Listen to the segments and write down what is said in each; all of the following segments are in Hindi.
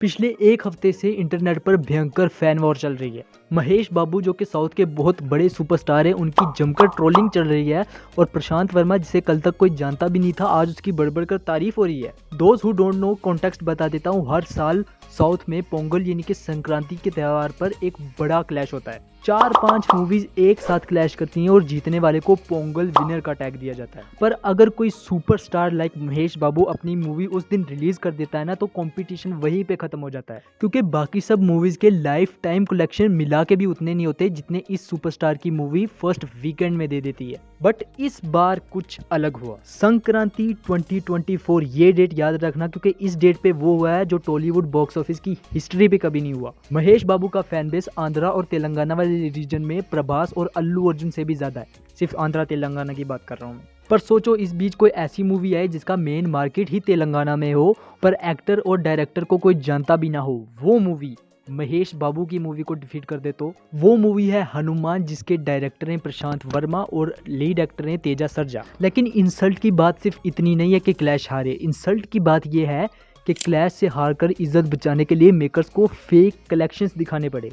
पिछले एक हफ्ते से इंटरनेट पर भयंकर फैन वॉर चल रही है। महेश बाबू जो कि साउथ के बहुत बड़े सुपरस्टार हैं, उनकी जमकर ट्रोलिंग चल रही है। और प्रशांत वर्मा, जिसे कल तक कोई जानता भी नहीं था, आज उसकी बढ़ कर तारीफ हो रही है। Those who don't know context बता देता हूँ। हर साल साउथ में पोंगल यानी कि संक्रांति के त्यौहार पर एक बड़ा क्लैश होता है। 4-5 मूवीज एक साथ क्लैश करती हैं और जीतने वाले को पोंगल विनर का टैग दिया जाता है। पर अगर कोई सुपरस्टार लाइक महेश बाबू अपनी मूवी उस दिन रिलीज कर देता है ना, तो कंपटीशन वहीं पे खत्म हो जाता है, क्योंकि बाकी सब मूवीज के लाइफ टाइम कलेक्शन मिला के भी उतने नहीं होते जितने इस सुपरस्टार की मूवी फर्स्ट वीकेंड में दे देती है। बट इस बार कुछ अलग हुआ। संक्रांति 2024, ये डेट याद रखना, क्योंकि इस डेट पे वो हुआ है जो टॉलीवुड बॉक्स ऑफिस की हिस्ट्री पे कभी नहीं हुआ। महेश बाबू का फैन बेस आंध्रा और तेलंगाना वाले रीजन में प्रभास और अल्लू अर्जुन से भी ज्यादा है। सिर्फ आंध्रा तेलंगाना की बात कर रहा हूँ मैं। पर सोचो, इस बीच कोई ऐसी मूवी है जिसका मेन मार्केट ही तेलंगाना में हो, पर एक्टर और डायरेक्टर को कोई जानता भी ना हो। वो मूवी महेश बाबू की मूवी को डिफीट कर दे तो वो मूवी है हनुमान, जिसके डायरेक्टर हैं प्रशांत वर्मा और लीड एक्टर हैं तेजा सर्जा। लेकिन इंसल्ट की बात सिर्फ इतनी नहीं है कि क्लैश हारे। इंसल्ट की बात ये है कि क्लैश से हारकर इज्जत बचाने के लिए मेकर्स को फेक कलेक्शंस दिखाने पड़े।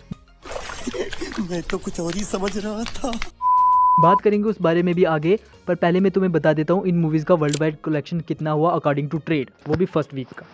मैं तो कुछ और ही समझ रहा था। बात करेंगे उस बारे में भी आगे, पर पहले मैं तुम्हें बता देता हूँ इन मूवीज का वर्ल्ड वाइड कलेक्शन कितना हुआ अकॉर्डिंग टू ट्रेड, वो भी फर्स्ट वीक का।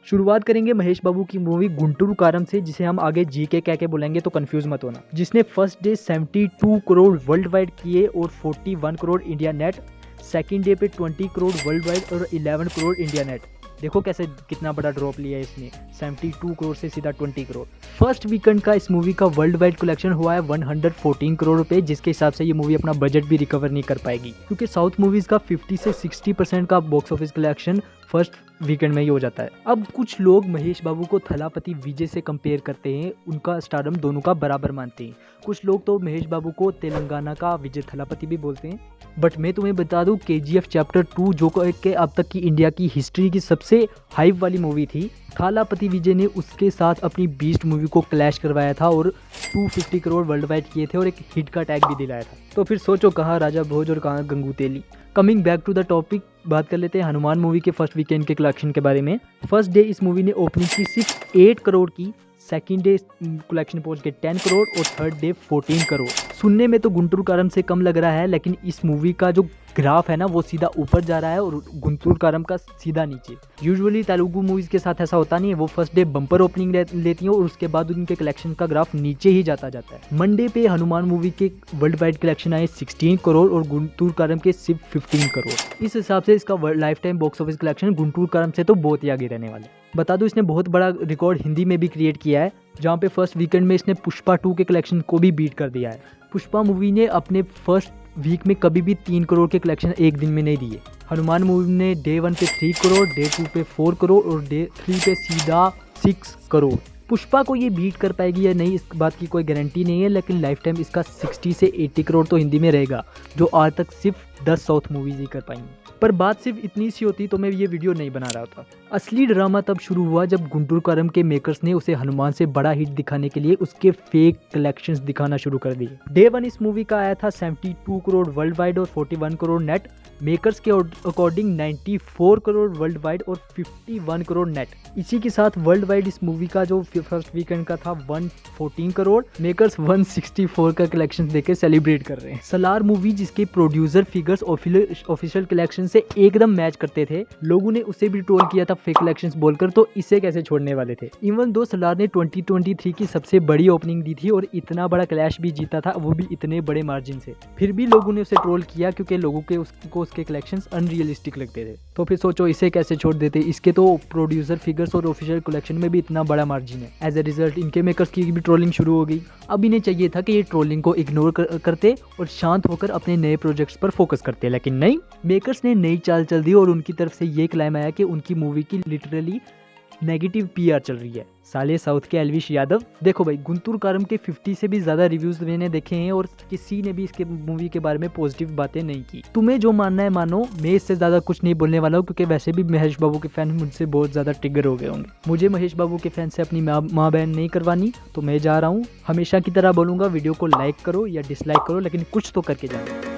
शुरुआत करेंगे महेश बाबू की मूवी गुंटूर कारम से, जिसे हम आगे जीके कह के बोलेंगे तो कंफ्यूज मत होना, जिसने first day 72 crore world wide किए और 41 crore India net. Second day पे 20 करोड़ वर्ल्ड वाइड और 11 करोड़ इंडिया नेट। देखो कैसे कितना बड़ा ड्रॉप लिया है इसने, 72 करोड़ से सीधा 20 करोड़। फर्स्ट वीकेंड का इस मूवी का वर्ल्ड वाइड कलेक्शन हुआ है 114 करोड़ रुपए, जिसके हिसाब से ये मूवी अपना बजट भी रिकवर नहीं कर पाएगी, क्योंकि साउथ मूवीज का 50 से 60% का box office collection first weekend में ही हो जाता है। अब कुछ लोग महेश बाबू को थलापति विजय से कंपेयर करते हैं, उनका स्टारडम दोनों का बराबर मानते हैं। कुछ लोग तो महेश बाबू को तेलंगाना का विजय थलापति भी बोलते हैं। बट मैं तुम्हें बता दूं, KGF चैप्टर 2 जो कि अब तक की इंडिया की हिस्ट्री की सबसे हाइप वाली मूवी थी, थालापति विजय ने उसके साथ अपनी बीस्ट मूवी को क्लैश करवाया था और 250 करोड़ वर्ल्ड वाइड किए थे और एक हिट का टैग भी दिलाया था। तो फिर सोचो, कहाँ राजा भोज और कहाँ Gangu Teli. Coming back to the topic, बात कर लेते हैं हनुमान मूवी के फर्स्ट वीकेंड के कलेक्शन के बारे में। फर्स्ट डे इस मूवी ने ओपनिंग की सिर्फ 8 करोड़ की, सेकंड डे कलेक्शन पहुंच के 10 करोड़ और थर्ड डे 14 करोड़। सुनने में तो गुंटूर कारम से कम लग रहा है, लेकिन इस मूवी का जो ग्राफ है ना, वो सीधा ऊपर जा रहा है और गुंटूर कारम का सीधा नीचे। यूजुअली तेलुगु मूवीज के साथ ऐसा होता नहीं है, वो फर्स्ट डे बम्पर ओपनिंग लेती हैं और उसके बाद उनके कलेक्शन का ग्राफ नीचे ही जाता है। मंडे पे हनुमान मूवी के वर्ल्ड वाइड कलेक्शन आए 16 करोड़ और गुंटूर कारम के सिर्फ 15 करोड़। इस हिसाब से इसका lifetime box office collection Guntur Kaaram से तो बहुत ही आगे रहने वाले। बता दूं, इसने बहुत बड़ा रिकॉर्ड हिंदी में भी क्रिएट किया है, जहाँ पे फर्स्ट वीकेंड में इसने पुष्पा 2 के कलेक्शन को भी बीट कर दिया है। पुष्पा मूवी ने अपने फर्स्ट वीक में कभी भी 3 करोड़ के कलेक्शन एक दिन में नहीं दिए। हनुमान मूवी ने डे 1 पे 3 करोड़, डे 2 पे 4 करोड़ और डे 3 पे सीधा 6 करोड़। पुष्पा को ये बीट कर पाएगी या नहीं, इस बात की कोई गारंटी नहीं है, लेकिन लाइफ टाइम इसका 60 से 80 करोड़ तो हिंदी में रहेगा, जो आज तक सिर्फ 10 साउथ मूवीज ही कर पाएंगी। पर बात सिर्फ इतनी सी होती तो मैं ये वीडियो नहीं बना रहा होता। असली ड्रामा तब शुरू हुआ जब गुंटूर कारम के मेकर्स ने उसे हनुमान से बड़ा हिट दिखाने के लिए उसके फेक कलेक्शंस दिखाना शुरू कर दिए। डे 1 इस मूवी का आया था 72 करोड़ वर्ल्ड वाइड और 41 करोड़ नेट। मेकर्स के अकॉर्डिंग 94 करोड़ वर्ल्ड वाइड और 51 करोड़ नेट। इसी के साथ वर्ल्ड वाइड इस मूवी का जो फर्स्ट वीकेंड का था 114 करोड़। मेकर्स 164 का कलेक्शन देके सेलिब्रेट कर रहे हैं। सलार मूवी, जिसके प्रोड्यूसर फिगर्स ऑफिशियल कलेक्शन से एकदम मैच करते थे, लोगों ने उसे भी ट्रोल किया था फेक कलेक्शंस बोलकर, तो इसे कैसे छोड़ने वाले थे। इवन दो सलार ने 2023 की सबसे बड़ी ओपनिंग दी थी और इतना बड़ा क्लैश भी जीता था, वो भी इतने बड़े मार्जिन से, फिर भी लोगों ने उसे ट्रोल किया क्योंकि लोगों के उसके कलेक्शंस अनरियलिस्टिक लगते थे। तो फिर सोचो, इसे कैसे छोड़ देते। इसके तो प्रोड्यूसर फिगर्स और ऑफिशियल कलेक्शन में भी इतना बड़ा मार्जिन है। एज ए रिजल्ट इनके मेकर्स की भी ट्रोलिंग शुरू हो गई। अब इन्हें चाहिए था कि ये ट्रोलिंग को इग्नोर करते और शांत होकर अपने नए प्रोजेक्ट्स पर फोकस करते, लेकिन नहीं, मेकर्स ने नई चाल चल दी और उनकी तरफ से ये क्लेम आया कि उनकी मूवी की लिटरली नेगेटिव PR चल रही है। साले साउथ के एल्विश यादव। देखो भाई, गुंटूर कारम के 50 से भी ज्यादा रिव्यूज मैंने देखे हैं और किसी ने भी इसके मूवी के बारे में पॉजिटिव बातें नहीं की। तुम्हें जो मानना है मानो, मैं इससे ज्यादा कुछ नहीं बोलने वाला हूँ, क्योंकि वैसे भी महेश बाबू के फैन मुझसे बहुत ज्यादा ट्रिगर हो गए होंगे। मुझे महेश बाबू के फैन से अपनी माँ बहन नहीं करवानी, तो मैं जा रहा हूँ। हमेशा की तरह बोलूंगा, वीडियो को लाइक करो या डिसलाइक करो, लेकिन कुछ तो करके जाओ।